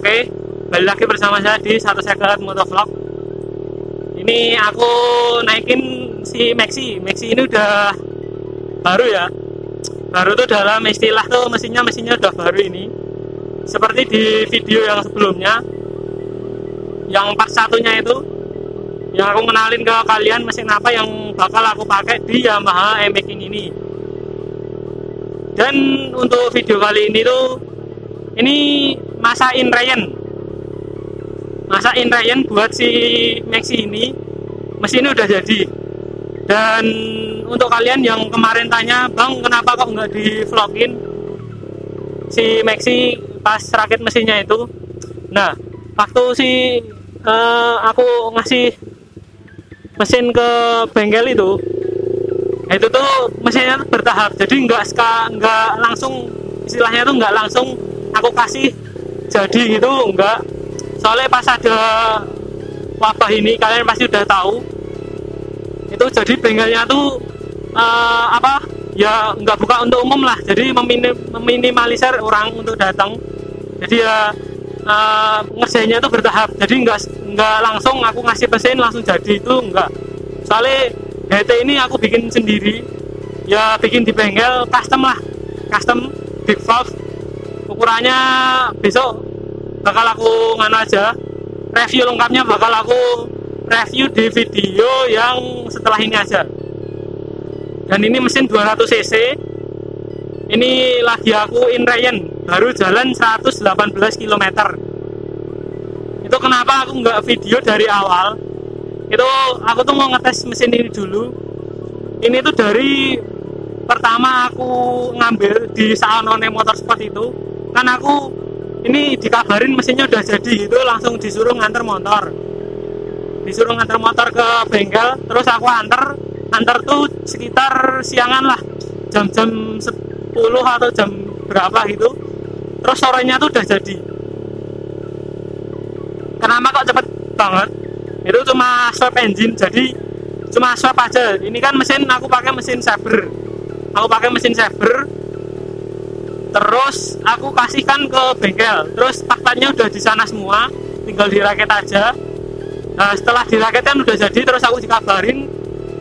Oke, balik lagi bersama saya di Satu Second Motovlog. Ini aku naikin si Maxi ini udah baru ya. Baru tuh dalam istilah tuh mesinnya udah baru ini. Seperti di video yang sebelumnya, yang part satunya itu, yang aku kenalin ke kalian mesin apa yang bakal aku pakai di Yamaha E-Making ini. Dan untuk video kali ini tuh, ini masa in Ryan buat si Maxi ini. Mesin udah jadi. Dan untuk kalian yang kemarin tanya, Bang, kenapa kok nggak di vlogin si Maxi pas rakit mesinnya itu? Nah, waktu aku ngasih mesin ke bengkel itu tuh mesinnya tuh bertahap, jadi nggak langsung, istilahnya tuh nggak langsung aku kasih jadi gitu, enggak. Soalnya pas ada wabah ini, kalian pasti udah tahu itu, jadi bengkelnya tuh ya nggak buka untuk umum lah, jadi meminimalisir orang untuk datang. Jadi ya ngerjainnya tuh bertahap, jadi nggak langsung aku ngasih mesin langsung jadi, itu enggak. Soalnya HT ini aku bikin sendiri, ya bikin di bengkel, custom big valve. Ukurannya besok bakal aku aja, review lengkapnya bakal aku review di video yang setelah ini aja. Dan ini mesin 200 cc, ini lagi aku in Ryan, baru jalan 118 km. Itu kenapa aku nggak video dari awal, itu aku tuh mau ngetes mesin ini dulu. Ini tuh dari pertama aku ngambil di Saonone Motorsport itu, kan aku ini dikabarin mesinnya udah jadi gitu, langsung disuruh nganter motor ke bengkel. Terus aku antar tuh sekitar siangan lah, jam-jam 10 atau jam berapa gitu. Terus sorenya tuh udah jadi. Kenapa kok cepet banget? Itu cuma swap engine, jadi cuma swap aja. Ini kan mesin aku pakai mesin Saber, terus aku kasihkan ke bengkel. Terus paketnya udah di sana semua, tinggal dirakit aja. Nah, setelah dirakit kan udah jadi, terus aku dikabarin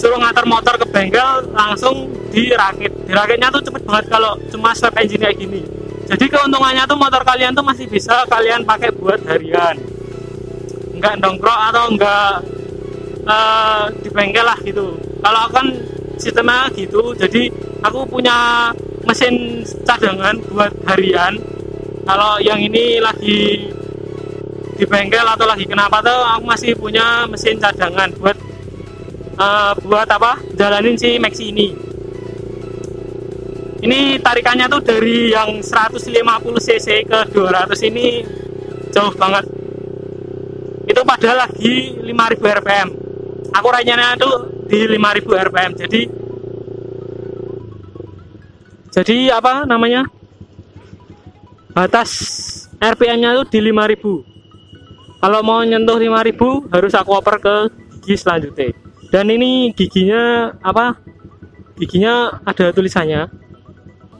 suruh ngantar motor ke bengkel, langsung dirakit. Dirakitnya tuh cepet banget kalau cuma swap engine kayak gini. Jadi keuntungannya tuh motor kalian tuh masih bisa kalian pakai buat harian, nggak nongkrong atau nggak di bengkel lah gitu. Kalau aku kan sistemnya gitu, jadi aku punya mesin cadangan buat harian. Kalau yang ini lagi di bengkel atau lagi kenapa tuh, aku masih punya mesin cadangan buat jalanin si Maxi ini. Ini tarikannya tuh dari yang 150 cc ke 200 ini jauh banget. Itu padahal lagi 5000 rpm. Aku rayanya tuh di 5000 rpm. Jadi batas RPM-nya tuh di 5000. Kalau mau nyentuh 5000 harus aku oper ke gigi selanjutnya. Dan ini giginya ada tulisannya.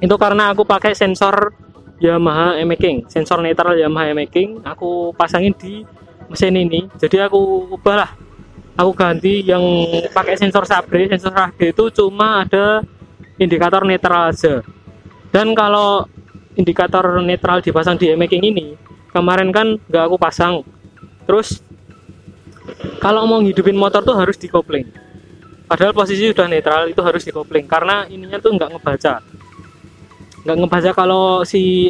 Itu karena aku pakai sensor Yamaha E-Making, sensor netral Yamaha E-Making, aku pasangin di mesin ini. Jadi aku ubah lah, aku ganti yang pakai sensor Sabre. Sensor Sabre itu cuma ada indikator netral aja. Dan kalau indikator netral dipasang di E-Making ini, kemarin kan nggak aku pasang. Terus kalau mau ngidupin motor tuh harus dikopling, padahal posisi udah netral, itu harus dikopling karena ininya tuh nggak ngebaca kalau si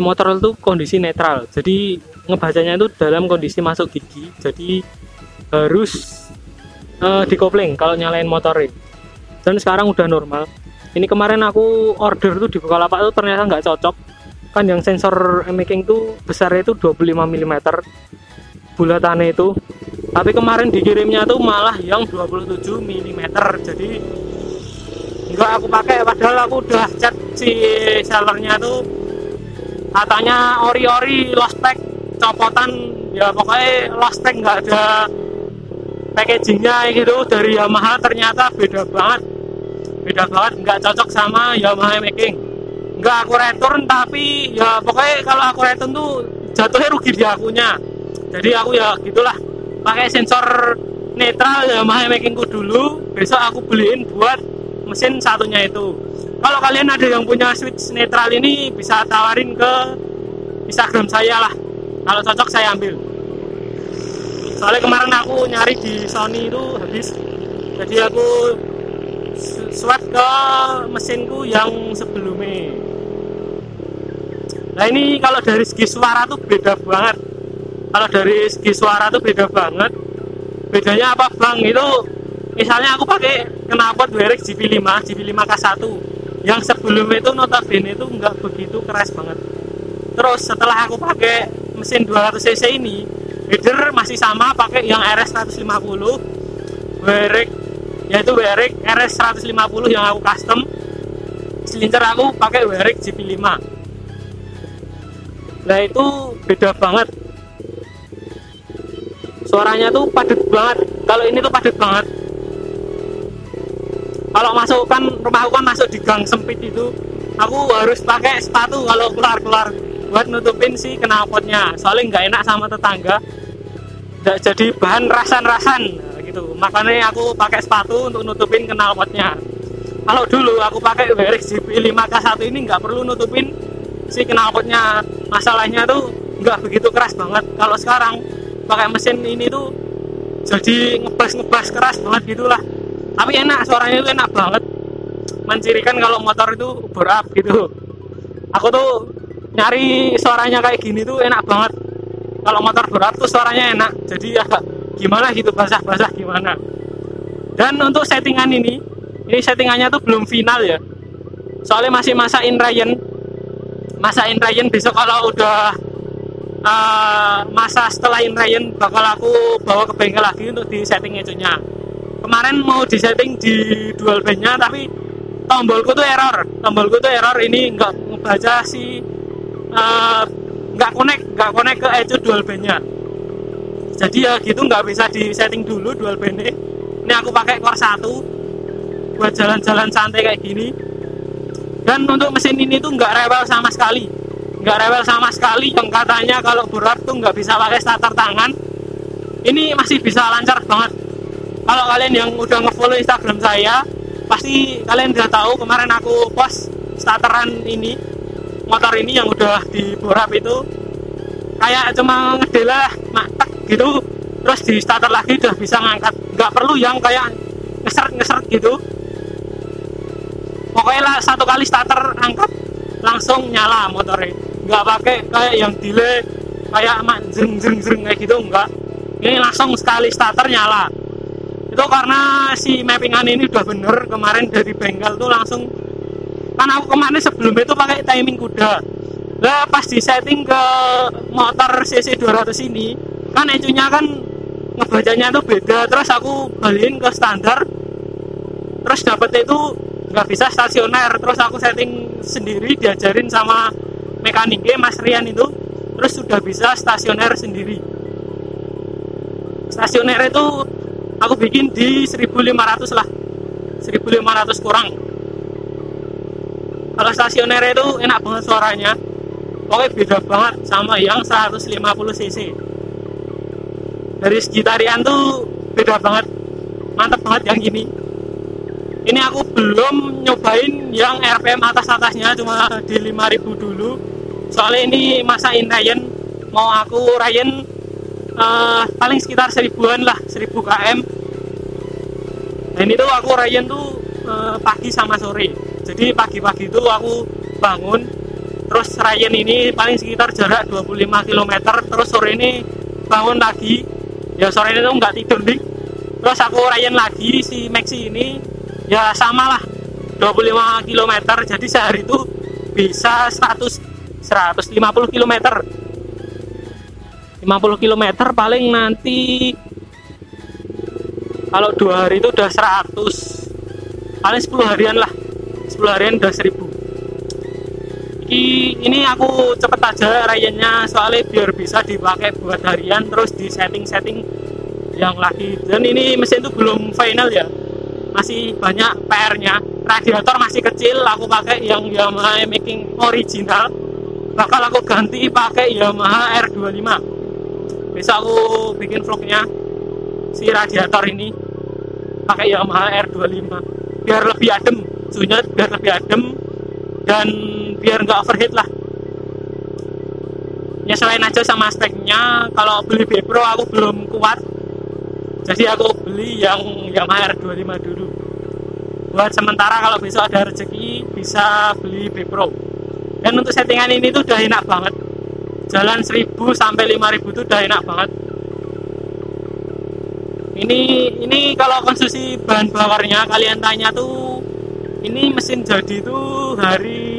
motor itu kondisi netral. Jadi ngebacanya itu dalam kondisi masuk gigi, jadi harus dikopling kalau nyalain motor ini. Dan sekarang udah normal. Ini kemarin aku order tuh di Bukalapak tuh ternyata nggak cocok, kan yang sensor E-Making tuh besarnya itu 25 mm bulatannya itu, tapi kemarin dikirimnya tuh malah yang 27 mm. Jadi enggak aku pakai, padahal aku udah chat si sellernya tuh, katanya ori lost pack copotan, ya pokoknya lost pack, nggak ada packagingnya gitu dari Yamaha. Ternyata beda banget, nggak cocok sama Yamaha E-Making. Nggak aku return, tapi ya pokoknya kalau aku return tuh jatuhnya rugi di akunya. Jadi aku ya gitulah, pakai sensor netral Yamaha makingku dulu, besok aku beliin buat mesin satunya itu. Kalau kalian ada yang punya switch netral ini, bisa tawarin ke Instagram saya lah, kalau cocok saya ambil. Soalnya kemarin aku nyari di Sony itu habis, jadi aku swap ke mesinku yang sebelumnya. Nah ini kalau dari segi suara tuh beda banget. Kalau dari segi suara tuh beda banget. Bedanya apa bang? Itu misalnya aku pakai knalpot WRX GP5 K1 yang sebelumnya itu notabene itu nggak begitu keras banget. Terus setelah aku pakai mesin 200cc ini, header masih sama pakai yang RS 150, WRX yaitu WRX RS 150 yang aku custom. Silinder aku pakai WRX GP5. Nah itu beda banget. Suaranya tuh padat banget. Kalau ini tuh padat banget. Kalau masuk kan rumahku kan masuk di gang sempit itu, aku harus pakai sepatu kalau keluar buat nutupin si knalpotnya. Soalnya nggak enak sama tetangga. Nggak jadi bahan rasan-rasan gitu. Makanya aku pakai sepatu untuk nutupin knalpotnya. Kalau dulu aku pakai WRX GP5 K1 ini nggak perlu nutupin si knalpotnya. Masalahnya tuh nggak begitu keras banget. Kalau sekarang pakai mesin ini tuh jadi ngebas keras banget gitulah, tapi enak, suaranya itu enak banget, mencirikan kalau motor itu bore up gitu. Aku tuh nyari suaranya kayak gini tuh enak banget. Kalau motor bore up tuh suaranya enak, jadi agak gimana gitu, basah-basah gimana. Dan untuk settingan ini settingannya tuh belum final ya, soalnya masih masain Ryan besok. Kalau udah masa setelah Ryan bakal aku bawa ke bengkel lagi untuk di setting ecunya. Kemarin mau di setting di dual bandnya, tapi tombolku tuh error ini nggak ngebaca si nggak connect ke ecu dual bandnya. Jadi ya gitu, nggak bisa di setting dulu dual bandnya. Ini aku pakai core 1 buat jalan-jalan santai kayak gini. Dan untuk mesin ini tuh nggak rewel sama sekali, yang katanya kalau berat tuh nggak bisa pakai starter tangan. Ini masih bisa lancar banget. Kalau kalian yang udah nge-follow Instagram saya, pasti kalian udah tahu kemarin aku post starteran ini, motor ini yang udah di borap itu kayak cuma ngedela matek gitu, terus di starter lagi udah bisa ngangkat, nggak perlu yang kayak ngesert gitu. Pokoknya lah satu kali starter angkat langsung nyala motornya, nggak pakai kayak yang delay kayak jeng kayak gitu, enggak. Ini langsung sekali starter nyala. Itu karena si mappingan ini udah bener. Kemarin dari bengkel tuh langsung, kan aku kemarin sebelum itu pakai timing kuda. Lah pas di setting ke motor CC 200 ini kan ecunya kan ngebacanya tuh beda, terus aku balikin ke standar, terus dapetnya itu nggak bisa stasioner. Terus aku setting sendiri, diajarin sama mekaniknya Mas Rian itu, terus sudah bisa stasioner sendiri. Stasioner itu aku bikin di 1500 lah, 1500 kurang. Kalau stasioner itu enak banget suaranya, pokoknya beda banget sama yang 150cc. Dari segi tarian tuh beda banget, mantap banget yang ini. Ini aku belum nyobain yang RPM atas-atasnya, cuma di 5000 dulu. Soalnya ini masain Ryan, mau aku Ryan paling sekitar 1000-an lah, 1000 km. Dan itu aku Ryan tuh pagi sama sore. Jadi pagi-pagi itu aku bangun, terus Ryan ini paling sekitar jarak 25 km, terus sore ini bangun lagi. Ya sore ini tuh nggak tidur nih. Terus aku Ryan lagi si Maxi ini, ya sama lah 25 km. Jadi sehari itu bisa 150 km. 50 km paling nanti kalau 2 hari itu udah 100, paling 10 harian lah, 10 harian udah 1000. Ini aku cepet aja Ryannya, soalnya biar bisa dipakai buat harian, terus di setting yang lagi. Dan ini mesin itu belum final ya, masih banyak PR nya. Radiator masih kecil, aku pakai yang Yamaha making original, bakal aku ganti pakai Yamaha R25. Besok aku bikin vlognya si radiator ini pakai Yamaha R25 biar lebih adem, suhunya biar lebih adem dan biar nggak overheat lah. Nyesuaiin aja sama speknya. Kalau beli B Pro aku belum kuat, jadi aku beli yang Yamaha R25 dulu. Buat sementara, kalau besok ada rezeki bisa beli B Pro. Dan untuk settingan ini tuh udah enak banget. Jalan 1000 sampai 5000 tuh udah enak banget. Ini kalau konsumsi bahan bakarnya kalian tanya tuh, ini mesin jadi tuh hari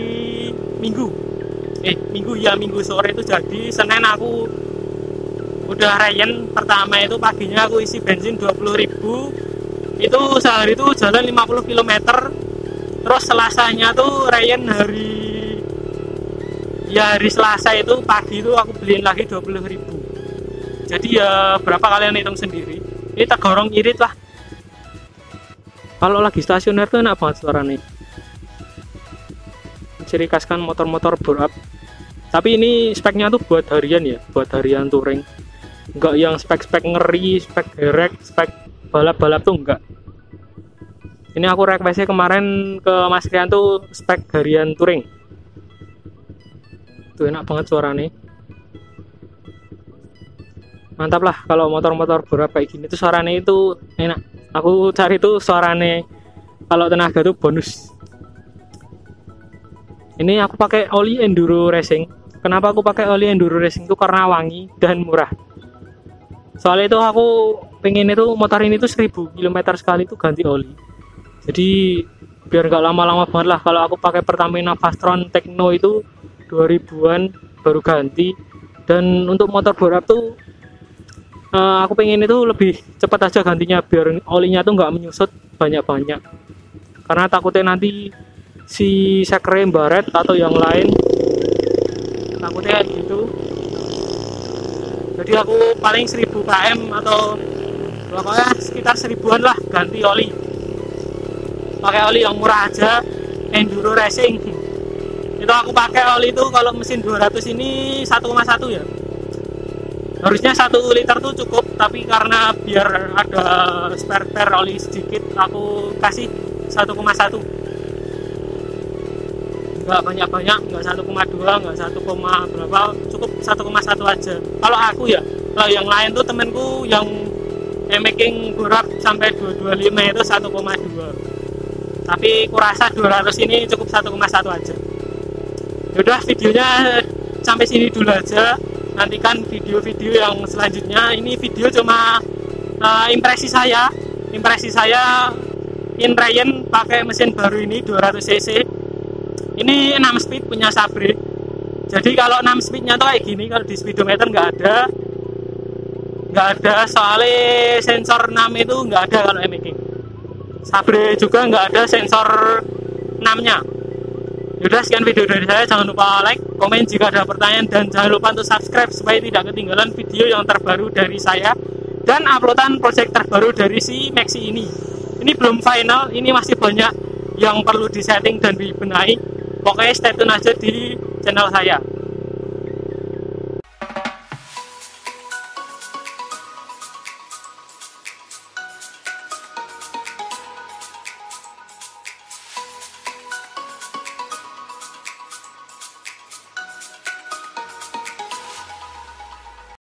Minggu sore itu jadi. Senin aku udah rayen. Pertama itu paginya aku isi bensin 20.000, itu sehari itu jalan 50 km. Terus Selasanya tuh rayen hari Selasa itu pagi itu aku beliin lagi 20.000. Jadi ya berapa kalian hitung sendiri. Ini tergorong irit lah. Kalau lagi stasioner tuh enak banget suaranya. Ciri khas kan motor-motor bore up. Tapi ini speknya tuh buat harian ya, buat harian touring. Enggak yang spek-spek ngeri, spek gerek, spek balap-balap tuh enggak. Ini aku requestnya kemarin ke Mas Rian tuh spek harian touring. Tuh enak banget suaranya. Mantap lah kalau motor-motor bore up kayak gini tuh suaranya itu enak. Aku cari tuh suaranya kalau tenaga tuh bonus. Ini aku pakai oli Enduro Racing. Kenapa aku pakai oli Enduro Racing itu? Karena wangi dan murah. Soalnya itu aku pengen itu motor ini tuh 1000 km sekali tuh ganti oli. Jadi biar nggak lama-lama banget lah. Kalau aku pakai Pertamina Fastron Tekno itu 2000-an baru ganti. Dan untuk motor bore up tuh aku pengen itu lebih cepat aja gantinya, biar olinya tuh nggak menyusut banyak-banyak. Karena takutnya nanti si sekre baret atau yang lain, takutnya kayak gitu. Jadi aku paling 1000 km atau pokoknya sekitar 1000-an lah ganti oli. Pakai oli yang murah aja, Enduro Racing. Itu aku pakai oli itu kalau mesin 200 ini 1,1 ya. Harusnya 1 liter tuh cukup, tapi karena biar ada spare oli sedikit, aku kasih 1,1. Nggak banyak-banyak, nggak 1,2, nggak 1, berapa, cukup 1,1 aja. Kalau aku ya, kalau yang lain tuh temenku yang making bore up sampai 225 itu 1,2. Tapi kurasa 200 ini cukup 1,1 aja. Yaudah, videonya sampai sini dulu aja. Nantikan video-video yang selanjutnya. Ini video cuma impresi saya Inrayen pakai mesin baru ini 200 cc. Ini 6 speed punya Sabre. Jadi kalau 6 speednya tuh kayak gini, kalau di speedometer nggak ada, soalnya sensor 6 itu nggak ada kalau making. Sabre juga nggak ada sensor 6-nya. Yaudah, sekian video dari saya. Jangan lupa like, komen jika ada pertanyaan, dan jangan lupa untuk subscribe supaya tidak ketinggalan video yang terbaru dari saya dan uploadan project terbaru dari si Maxi ini. Ini belum final, ini masih banyak yang perlu disetting dan dibenahi. Pokoknya stay tune aja di channel saya.